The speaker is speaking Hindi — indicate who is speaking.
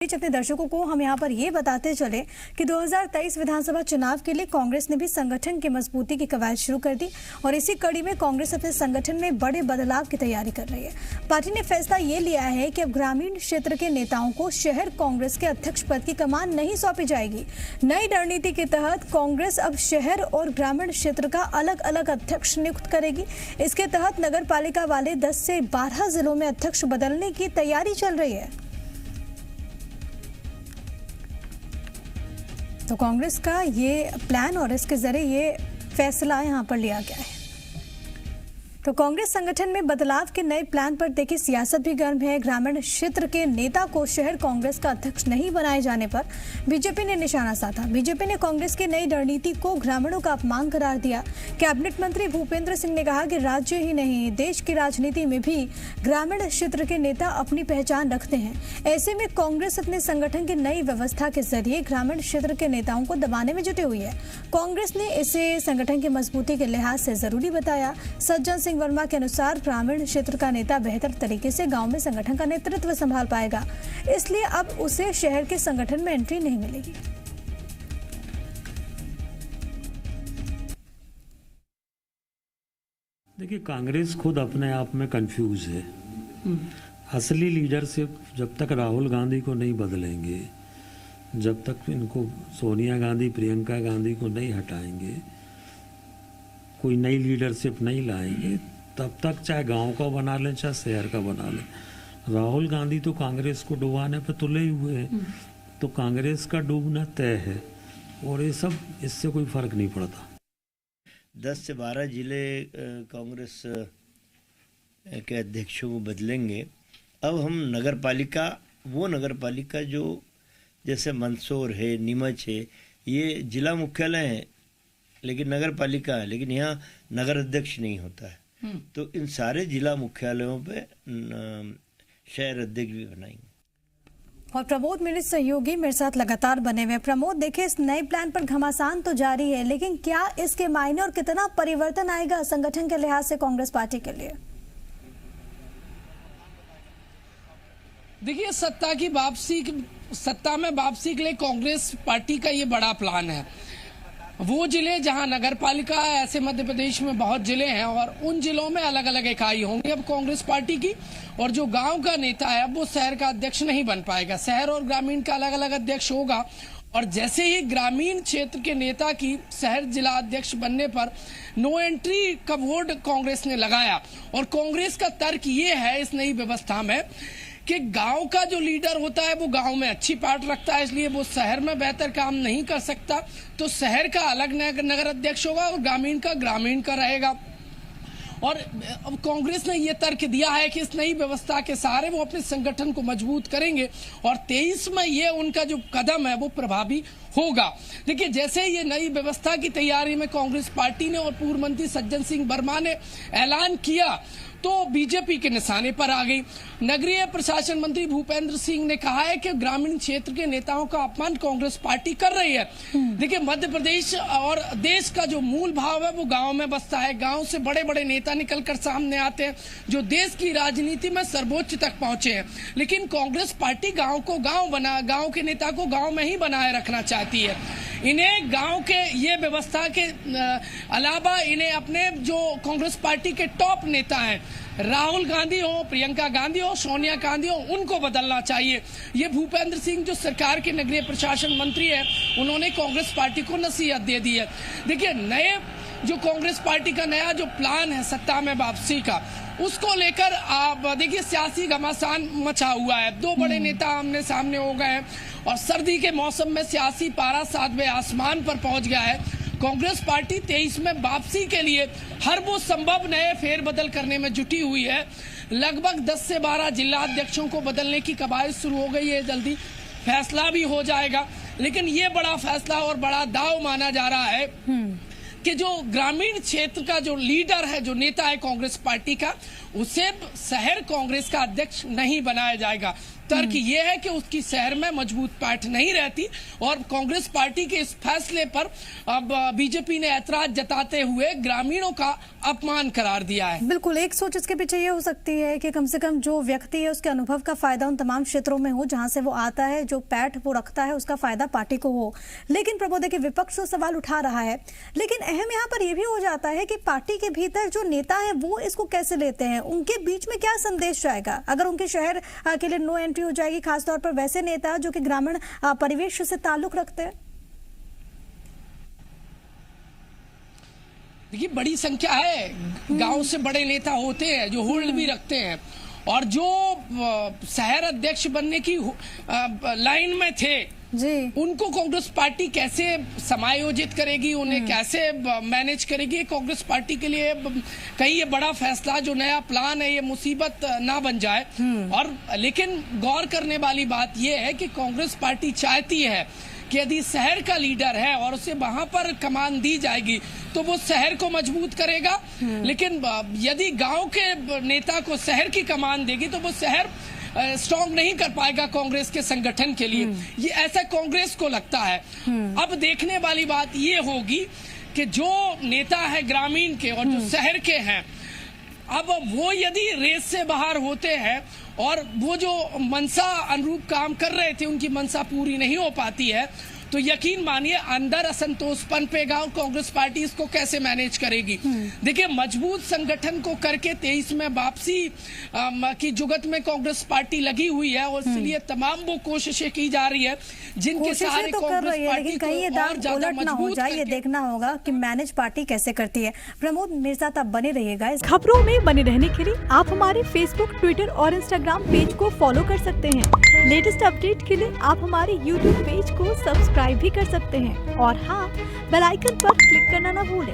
Speaker 1: अपने दर्शकों को हम यहाँ पर ये बताते चले कि 2023 विधानसभा चुनाव के लिए कांग्रेस ने भी संगठन की मजबूती की कवायद शुरू कर दी और इसी कड़ी में कांग्रेस अपने संगठन में बड़े बदलाव की तैयारी कर रही है। पार्टी ने फैसला ये लिया है कि अब ग्रामीण क्षेत्र के नेताओं को शहर कांग्रेस के अध्यक्ष पद की कमान नहीं सौंपी जाएगी। नई रणनीति के तहत कांग्रेस अब शहर और ग्रामीण क्षेत्र का अलग अलग अध्यक्ष नियुक्त करेगी। इसके तहत नगर पालिका वाले 10 से 12 जिलों में अध्यक्ष बदलने की तैयारी चल रही है। तो कांग्रेस का ये प्लान और इसके जरिए ये फैसला यहां पर लिया गया है। तो कांग्रेस संगठन में बदलाव के नए प्लान पर देखिए सियासत भी गर्म है। ग्रामीण क्षेत्र के नेता को शहर कांग्रेस का अध्यक्ष नहीं बनाए जाने पर बीजेपी ने निशाना साधा। बीजेपी ने कांग्रेस की नई रणनीति को ग्रामीणों का अपमान करार दिया। कैबिनेट मंत्री भूपेंद्र सिंह ने कहा कि राज्य ही नहीं देश की राजनीति में भी ग्रामीण क्षेत्र के नेता अपनी पहचान रखते हैं। ऐसे में कांग्रेस अपने संगठन की नई व्यवस्था के जरिए ग्रामीण क्षेत्र के नेताओं को दबाने में जुटी हुई है। कांग्रेस ने इसे संगठन की मजबूती के लिहाज से जरूरी बताया। सज्जन सिंह वर्मा के अनुसार ग्रामीण क्षेत्र का नेता बेहतर तरीके से गांव में संगठन का नेतृत्व संभाल पाएगा, इसलिए अब उसे शहर के संगठन में एंट्री नहीं मिलेगी।
Speaker 2: देखिए, कांग्रेस खुद अपने आप में कंफ्यूज है। असली लीडरशिप जब तक राहुल गांधी को नहीं बदलेंगे, जब तक इनको सोनिया गांधी प्रियंका गांधी को नहीं हटाएंगे, कोई नई लीडरशिप नहीं लाएंगे, तब तक चाहे गांव का बना लें चाहे शहर का बना लें। राहुल गांधी तो कांग्रेस को डुबाने पे तुले हुए हैं, तो कांग्रेस का डूबना तय है और ये सब इससे कोई फर्क नहीं पड़ता।
Speaker 3: 10 से 12 जिले कांग्रेस के अध्यक्षों को बदलेंगे। अब हम नगर पालिका जो जैसे मंदसौर है, नीमच है, ये जिला मुख्यालय है लेकिन नगर पालिका है, लेकिन यहाँ नगर अध्यक्ष नहीं होता है। तो इन सारे जिला मुख्यालयों पे शहर अध्यक्ष भी बनाएंगे।
Speaker 1: और प्रमोद मेरे सहयोगी मेरे साथ लगातार बने हुए। प्रमोद, देखिए इस नए प्लान पर घमासान तो जारी है, लेकिन क्या इसके मायने और कितना परिवर्तन आएगा संगठन के लिहाज से कांग्रेस पार्टी के लिए?
Speaker 4: देखिए, सत्ता में वापसी के लिए कांग्रेस पार्टी का ये बड़ा प्लान है। वो जिले जहां नगर पालिका है, ऐसे मध्य प्रदेश में बहुत जिले हैं और उन जिलों में अलग अलग इकाई होंगी अब कांग्रेस पार्टी की। और जो गांव का नेता है अब वो शहर का अध्यक्ष नहीं बन पाएगा, शहर और ग्रामीण का अलग अलग अध्यक्ष होगा। और जैसे ही ग्रामीण क्षेत्र के नेता की शहर जिला अध्यक्ष बनने पर नो एंट्री का बोर्ड कांग्रेस ने लगाया। और कांग्रेस का तर्क ये है इस नई व्यवस्था में कि गांव का जो लीडर होता है वो गांव में अच्छी पार्ट रखता है, इसलिए वो शहर में बेहतर काम नहीं कर सकता, तो शहर का अलग नगर अध्यक्ष होगा और ग्रामीण का रहेगा। और अब कांग्रेस ने ये तर्क दिया है कि इस नई व्यवस्था के सहारे वो अपने संगठन को मजबूत करेंगे और 23 में ये उनका जो कदम है वो प्रभावी होगा। देखिए, जैसे ये नई व्यवस्था की तैयारी में कांग्रेस पार्टी ने और पूर्व मंत्री सज्जन सिंह वर्मा ने ऐलान किया तो बीजेपी के निशाने पर आ गई। नगरीय प्रशासन मंत्री भूपेंद्र सिंह ने कहा है कि ग्रामीण क्षेत्र के नेताओं का अपमान कांग्रेस पार्टी कर रही है। देखिए, मध्य प्रदेश और देश का जो मूल भाव है वो गांव में बसता है। गांव से बड़े बड़े नेता निकलकर सामने आते हैं जो देश की राजनीति में सर्वोच्च तक पहुंचे हैं, लेकिन कांग्रेस पार्टी गांव के नेता को गांव में ही बनाए रखना चाहती है। इन्हें गांव के ये व्यवस्था के अलावा इन्हें अपने जो कांग्रेस पार्टी के टॉप नेता हैं, राहुल गांधी हो, प्रियंका गांधी हो, सोनिया गांधी हो, उनको बदलना चाहिए। ये भूपेंद्र सिंह जो सरकार के नगरीय प्रशासन मंत्री है, उन्होंने कांग्रेस पार्टी को नसीहत दे दी है। देखिए, नए जो कांग्रेस पार्टी का नया जो प्लान है सत्ता में वापसी का, उसको लेकर आप देखिए सियासी घमासान मचा हुआ है। दो बड़े नेता आमने सामने हो गए हैं और सर्दी के मौसम में सियासी पारा 7वें आसमान पर पहुंच गया है। कांग्रेस पार्टी 23 में वापसी के लिए हर वो संभव नए फेरबदल करने में जुटी हुई है। लगभग 10 से 12 जिला अध्यक्षों को बदलने की कवायद शुरू हो गई है, जल्दी फैसला भी हो जाएगा। लेकिन ये बड़ा फैसला और बड़ा दाव माना जा रहा है कि जो ग्रामीण क्षेत्र का जो लीडर है, जो नेता है कांग्रेस पार्टी का, उसे शहर कांग्रेस का अध्यक्ष नहीं बनाया जाएगा। तर्क ये है कि उसकी शहर में मजबूत पैठ नहीं रहती और कांग्रेस पार्टी के इस फैसले पर अब बीजेपी ने ऐतराज जताते हुए ग्रामीणों का अपमान करार दिया है।
Speaker 1: बिल्कुल, एक सोच इसके पीछे ये हो सकती है कि कम से कम जो व्यक्ति है उसके अनुभव का फायदा उन तमाम क्षेत्रों में हो जहां से वो आता है, जो पैठ वो रखता है उसका फायदा पार्टी को हो। लेकिन प्रबोध देखिए विपक्ष तो सवाल उठा रहा है, लेकिन अहम यहाँ पर यह भी हो जाता है कि पार्टी के भीतर जो नेता है वो इसको कैसे लेते हैं, उनके बीच में क्या संदेश जाएगा। अगर उनके शहर के लिए नो एंट्री हो जाएगी, खासतौर पर वैसे नेता जो कि ग्रामीण परिवेश से ताल्लुक रखते हैं।
Speaker 4: देखिए बड़ी संख्या है, गांव से बड़े नेता होते हैं जो होल्ड भी रखते हैं और जो शहर अध्यक्ष बनने की लाइन में थे
Speaker 1: जी,
Speaker 4: उनको कांग्रेस पार्टी कैसे समायोजित करेगी, उन्हें कैसे मैनेज करेगी। कांग्रेस पार्टी के लिए कहीं ये बड़ा फैसला जो नया प्लान है ये मुसीबत ना बन जाए। और लेकिन गौर करने वाली बात ये है कि कांग्रेस पार्टी चाहती है कि यदि शहर का लीडर है और उसे वहां पर कमान दी जाएगी तो वो शहर को मजबूत करेगा, लेकिन यदि गांव के नेता को शहर की कमान देगी तो वो शहर स्ट्रॉन्ग नहीं कर पाएगा कांग्रेस के संगठन के लिए। ये ऐसा कांग्रेस को लगता है। अब देखने वाली बात ये होगी कि जो नेता है ग्रामीण के और जो शहर के हैं, अब वो यदि रेस से बाहर होते हैं और वो जो मनसा अनुरूप काम कर रहे थे उनकी मनसा पूरी नहीं हो पाती है तो यकीन मानिए अंदर असंतोष पनपेगा और कांग्रेस पार्टी इसको कैसे मैनेज करेगी। देखिए मजबूत संगठन को करके 23 में वापसी की जुगत में कांग्रेस पार्टी लगी हुई है और इसलिए तमाम वो कोशिशें की जा रही है जिनके सहारे
Speaker 1: तो कर रही है, लेकिन कहीं ये दांव उलट ना हो जाए ये देखना होगा कि मैनेज पार्टी कैसे करती है। प्रमोद मिर्जा तब बने रहिएगा।
Speaker 5: खबरों में बने रहने के लिए आप हमारे फेसबुक, ट्विटर और इंस्टाग्राम पेज को फॉलो कर सकते हैं। लेटेस्ट अपडेट के लिए आप हमारे यूट्यूब पेज को सब्सक्राइब भी कर सकते हैं और हाँ, बेल आइकन पर क्लिक करना ना भूलें।